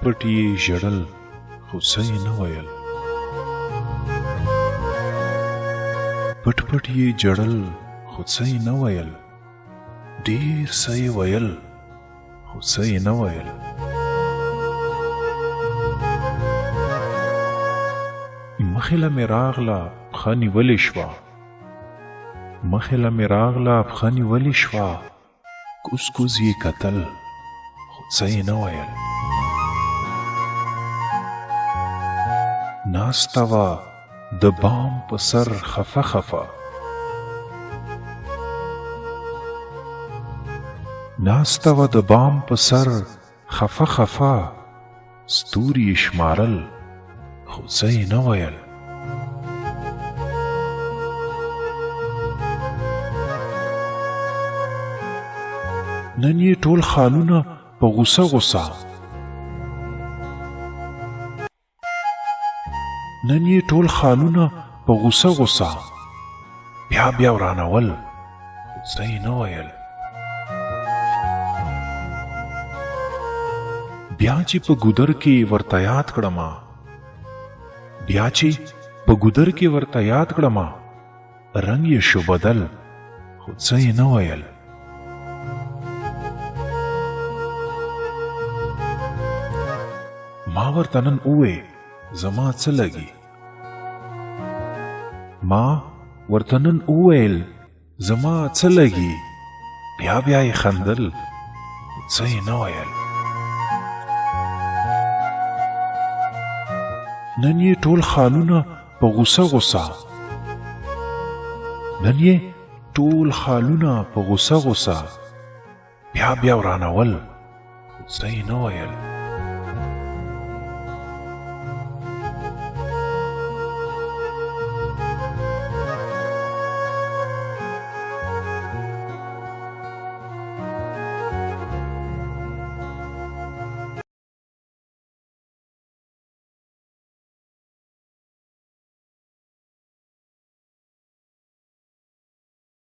پټ یې ژړل خو څه یې نه ویل. پټ پټ یې ژړل خو څه یې نه ویل. ډېر څه یې ویل خو څه یې نه ویل. مخې له مې راغله پښه نیولې شوه. مخې له مې راغله پښه نیولې شوه. کوز کوز یې کتل خو څه یې نه ویل. ناسته وه د بام په سر خفه خفه. ناسته وه د بام په سر خفه خفه. ستوري یې شمارل خو څه یې نه ویل. نن یې ټول خالونه په غوسه غوسه. نن یې ټول خالونه په غوسه غوسه. بیا بیا ورانول خو څه یې نه ویل. بیا چې په ګودر کې ورته یاد کړمه. بیا چې په ګودر کې ورته یاد کړمه. رنګ یې شو بدل خو څه یې نه ویل. ما ورته نن ووې زما څه لګي. ما ورته نن وویل زما څه لګي. بیا بیا یې خندل خو څه یې نه ویل. نن یې ټول خالونه په غوسه غوسه. نن یې ټول خالونه په غوسه غوسه. بیا بیا ورانول خو څه یې نه ویل.